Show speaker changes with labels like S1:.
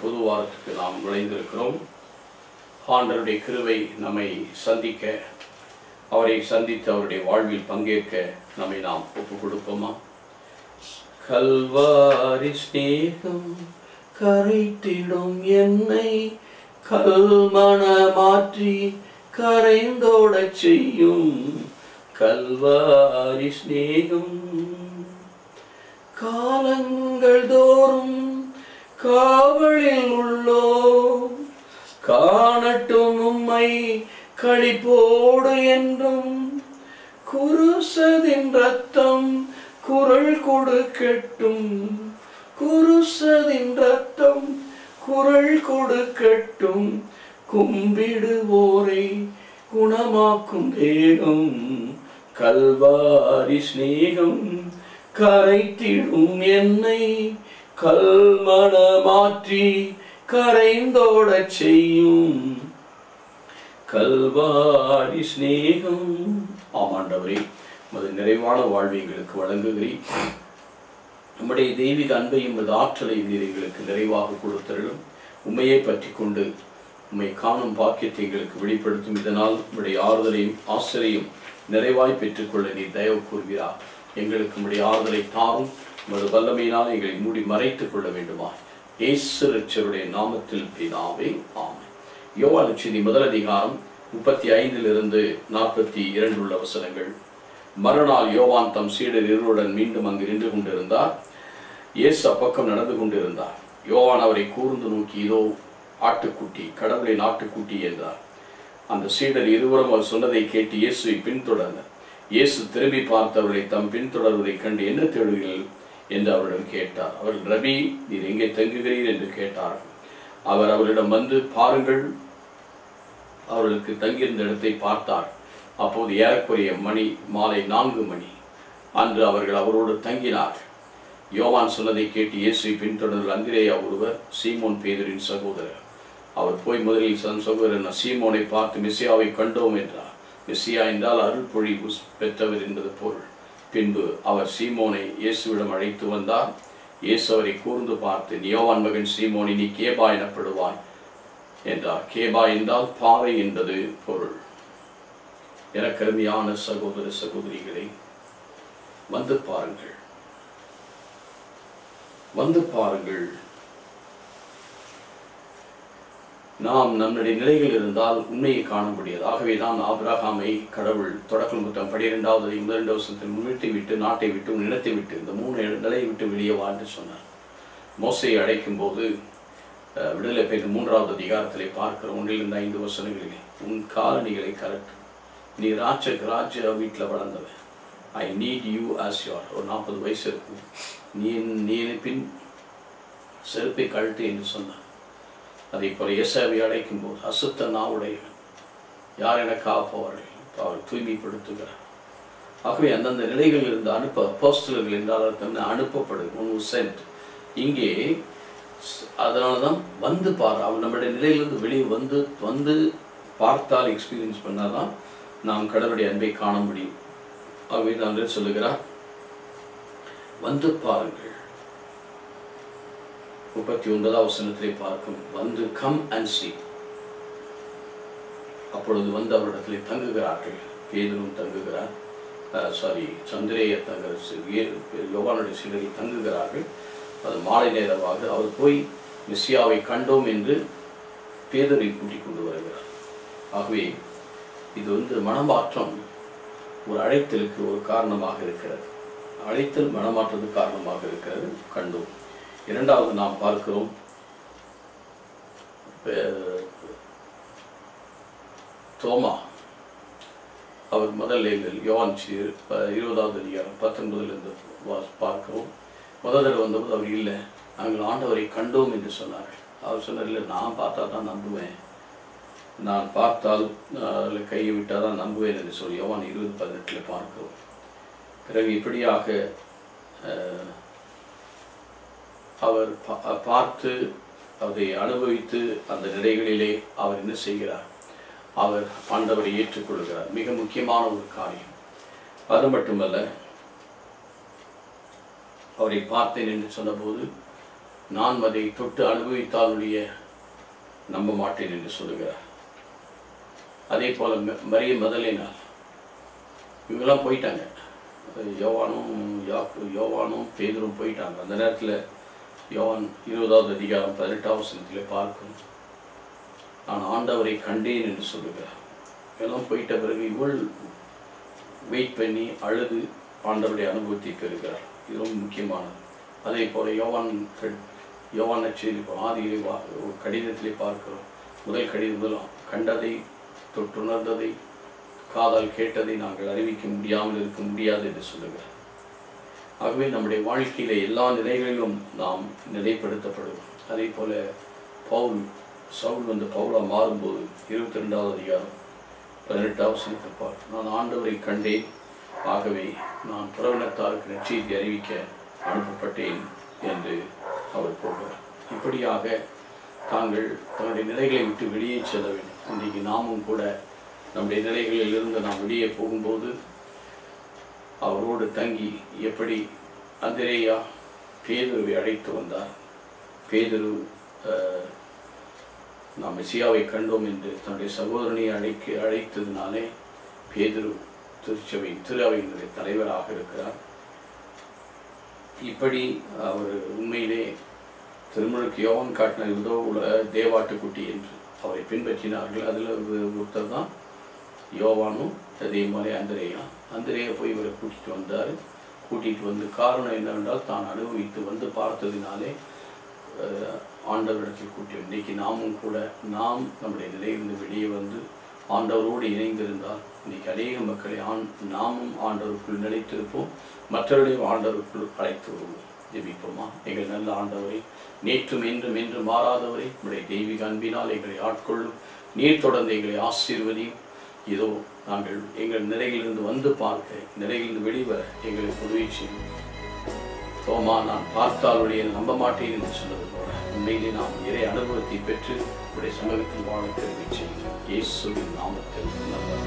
S1: புது வாரத்துக்கு நாம் நுழைந்திருக்கிறோம். ஆண்டவருடைய கிருபை நம்மை சந்திக்க, அவரை சந்தித்து அவருடைய வாழ்வில் பங்கேற்க நம்மை நாம் ஒப்புக் கொடுப்போமா? கல்வாரி ஸ்நேகம் கரைத்திடும் என்னை கல்மன மாற்றி கரைந்தோடச் செய்யும் கல்வாரி ஸ்நேகம். காலங்கள் தோறும் காவலில் உள்ளோ காணட்டும் உம்மை களிப்போடு என்றும் குருசதின் ரத்தம் குரல் கொடுக்கட்டும், குருசதின் ரத்தம் குரல் கொடுக்கட்டும், கும்பிடுவோரை குணமாக்கும் தேகம் கல்வாரி ஸ்நேகம் கரைத்திடும் என்னை கல்மன மாற்றி கரைந்தோடச் செய்யும் கல்வாரி ஸ்நேகம். ஆமாண்டவரே, உமது நிறைவான வாழ்வை எங்களுக்கு வழங்குகிறீர். நம்முடைய தெய்வீக அன்பையும் உமது ஆற்றலையும் நீர் எங்களுக்கு நிறைவாக கொடுத்தருளும். உண்மையை பற்றி கொண்டு உம்மை காணும் பாக்கியத்தை எங்களுக்கு வெளிப்படுத்தும். இதனால் உம்முடைய ஆறுதலையும் ஆசிரியும் நிறைவாய் பெற்றுக்கொள்ள நீர் தயவு கூறுகிறார். எங்களுக்கு உம்முடைய ஆறுதலை தாரும். உமது வல்லமையினால் எங்களை மூடி மறைத்துக் கொள்ள வேண்டுமா? இயேசு ரட்சகருடைய நாமத்தில் பிதாவே, ஆமென். யோவான் நற்செய்தி முதல் அதிகாரம் 35 42 உள்ள வசனங்கள். மறுநாள் யோவான் தம் சீடர் இருவருடன் மீண்டும் அங்கு நின்று கொண்டிருந்தார். இயேசு அப்பக்கம் நடந்து கொண்டிருந்தார். யோவான் அவரை கூர்ந்து நோக்கி, இதோ ஆட்டுக்குட்டி, கடவுளின் ஆட்டுக்குட்டி என்றார். அந்த சீடர் இருவரும் அவர் சொன்னதை கேட்டு இயேசுவை பின்தொடர்ந்தார். இயேசு திரும்பி பார்த்தவர்களை தம் பின்தொடர்வதை கண்டு என்ன தேடுகிறீர்கள் என்று அவரிடம் கேட்டார். அவர்கள், ரபி, நீர் எங்கே தங்குகிறீர் என்று கேட்டார்கள். அவர் அவரிடம் வந்து பாருங்கள், அவர்களுக்கு தங்கியிருந்த இடத்தை பார்த்தார். அப்போது ஏறக்குறைய மாலை 4 மணி. அன்று அவர்கள் அவரோடு தங்கினார். யோவான் சொன்னதை கேட்டு இயேசுவை பின்தொடர்ந்து அந்திரேயா ஒருவர், சீமோன் பேதுருவின் சகோதரர். அவர் போய் முதலில் தன் சகோதரன் சீமோனை பார்த்து, மெசியாவை கண்டோம் என்றார். மெசியா என்றால் அருள் பொழிவு பெற்றவர் என்பது பொருள். பின்பு அவர் சீமோனை இயேசுவிடம் அழைத்து வந்தார். இயேசு அவரை கூர்ந்து பார்த்து, யோவான் மகன் சீமோனி, நீ கேபா எனப்படுவாய் என்றார். கேபா என்றால் பாறை என்பது பொருள். எனக்கருமையான சகோதர சகோதரிகளை, வந்து பாருங்கள், வந்து பாருங்கள். நாம் நம்முடைய நிலைகள் இருந்தால் உண்மையை காண முடியாது. ஆகவே தான் ஆபிரகாமை கடவுள் தொடக்கம் 12வது 2 வருஷத்தில் வீட்டை விட்டு, நாட்டை விட்டு, நிலத்தை விட்டு, இந்த 3 நிலையை விட்டு வெளியே வாழ்ந்து சொன்னார். மோசையை அழைக்கும் போது விடுதலை பெற்ற 3வது அதிகாரத்திலே பார்க்கிற 1-5 வசனங்களிலே, உன் காலணிகளை கரெக்ட், நீ ராஜ வீட்டில் வளர்ந்தவன், I need you as your. ஒரு 40 வயசு இருக்கும், நீ பின் செருப்பை கழட்டு என்று சொன்னார். அதை போல ஏசாவை அழைக்கும் போது, அசுத்த நாவுடையவன், யார் எனக்காக போவார்கள், அவர் தூய்மைப்படுத்துகிறார். ஆகவே அந்தந்த நிலைகள் இருந்து அப்போஸ்தலர்கள் என்றால் அர்த்தம் அனுப்பப்படும், சென்ட். இங்கே அதனால தான் வந்து அவன் நம்முடைய நிலையிலிருந்து வெளியே வந்து பார்த்தால், எக்ஸ்பீரியன்ஸ் பண்ணாதான் நாம் கடவுளுடைய அன்பை காண முடியும். ஆகவே நான் சொல்லுகிறார், வந்து பாருங்கள். 39வது வசனத்திலே பார்க்கும், வந்து கம் அண்ட் சீ. அப்பொழுது வந்து அவரிடத்திலே தங்குகிறார்கள். பேதுரும் தங்குகிறார், சந்திரேய யோவானுடைய சீடர்கள் தங்குகிறார்கள். அது மாலை நேரமாக அவர் போய் மெசியாவை கண்டோம் என்று பேதுரை கூட்டிக் கொண்டு வருகிறார். ஆகவே இது மனமாற்றம் ஒரு அழைத்தலுக்கு ஒரு காரணமாக இருக்கிறது. அழைத்தல் மனமாற்றத்துக்கு காரணமாக இருக்கிறது. கண்டோம். இரண்டாவது நாம் பார்க்கிறோம், தோமா. அவர் முதல்ல யோவான் 20வது அதிகாரம் 19 பார்க்கிறோம். முதல் தடவை வந்தபோது அவர் இல்லை, நாங்கள் ஆண்டவரை கண்டோம் என்று சொன்னார்கள். அவர் சொன்னார், இல்லை, நான் பார்த்தா தான் நம்புவேன், நான் பார்த்தால் அதில் கையை விட்டால் தான் நம்புவேன் என்று சொல்லி யோவான் 20:18 பார்க்கிறோம். பிறகு இப்படியாக அவர் பார்த்து அதை அனுபவித்து அந்த நிலைகளிலே அவர் என்ன செய்கிறார், அவர் ஆண்டவரை ஏற்றுக்கொள்கிறார். மிக முக்கியமான ஒரு காரியம். அது மட்டுமல்ல, அவரை பார்த்தேன் என்று சொன்னபோது நான் அதை தொட்டு அனுபவித்தாலுடைய நம்ப மாட்டேன் என்று சொல்லுகிறார். அதே போல மரிய மதலேனாள், இவங்கெல்லாம் போயிட்டாங்க. யோவானும் பேதுரும் போயிட்டாங்க. அந்த நேரத்தில் யோவான் 20வது அதிகாரம் 18வது வசனத்தில் பார்க்கும், நான் ஆண்டவரை கண்டேன் என்று சொல்லுகிறார். எல்லாம் போயிட்ட பிறகு இவள் வெயிட் பண்ணி அழுது ஆண்டவருடைய அனுபவத்தை பெறுகிறார். இது ரொம்ப முக்கியமானது. அதே போல யோவான் நற்செய்தி ஆதியிலே கடிதத்திலே பார்க்கிறோம். முதல் கடிதம் கண்டதை தொட்டுணர்ந்ததை காதால் கேட்டதை நாங்கள் அறிவிக்க முடியாமல் இருக்க முடியாது என்று சொல்லுகிறார். ஆகவே நம்முடைய வாழ்க்கையில எல்லா நிலைகளிலும் நாம் நிலைப்படுத்தப்படுவோம். அதே போல சவுல் பவுலா மாறும்போது 22வது அதிகாரம் 18வது வசனத்தில் பார், நான் ஆண்டவரை கண்டேன், ஆகவே நான் புறவினத்தாருக்கு நற்செய்தி அறிவிக்க அனுப்பப்பட்டேன் என்று அவர் போகிறார். இப்படியாக தாங்கள் தன்னுடைய நிலைகளை விட்டு வெளியே செல்ல வேண்டும். இன்றைக்கு நாமும் கூட நம்முடைய நிலைகளில் இருந்து நாம் வெளியே போகும்போது அவரோடு தங்கி எப்படி அந்திரேயா பேதுருவை அழைத்து வந்தார். பேதுரு நாம் மெசியாவை கண்டோம் என்று தன்னுடைய சகோதரனை அழைத்ததினாலே பேதுரு திரு அவையினுடைய தலைவராக இருக்கிறார். இப்படி அவர் உண்மையிலே திருமுழுக்கு யோவான் காட்டின இதோ தேவாட்டுக்குட்டி என்று அவரை பின்பற்றினார்கள். அதில் ஒருத்தர் தான் யோவானும். அதே மாதிரி அந்திரேயா போய் இவரை கூட்டிகிட்டு வந்து காரணம் என்னவென்றால் தான் அனுபவித்து வந்து பார்த்ததினாலே ஆண்டவரிடத்தில் கூட்டி. இன்றைக்கு நாமும் கூட நம்முடைய நிலையிலிருந்து வெளியே வந்து ஆண்டவரோடு இணைந்திருந்தால் இன்றைக்கு அநேக மக்களை நாமும் ஆண்டவருக்குள் நிலைத்திருப்போம், மற்றவர்களையும் ஆண்டவருக்குள் அழைத்து வருவோம். ஜெபிப்போமா? எங்கள் நல்ல ஆண்டவரை, நேற்றும் என்றும் என்று மாறாதவரை, உடைய தெய்வீக அன்பினால் எங்களை ஆட்கொள்ளும். நீர் தொடர்ந்து எங்களை ஆசீர்வதியும். இதோ நாங்கள் எங்கள் நிலையிலிருந்து வந்து பார்க்க, நிலையிலிருந்து வெளிவர எங்களுக்கு உதவி செய்யும். தோமா, நான் பார்த்தாலுடைய நம்ப மாட்டேன் என்று சொன்னது போல உண்மையிலே நாம் இறை அனுபவத்தை பெற்று உடைய சமூகத்தில் வாழ தெரிவிச்சு இயேசுவின் நாமத்தில் நல்ல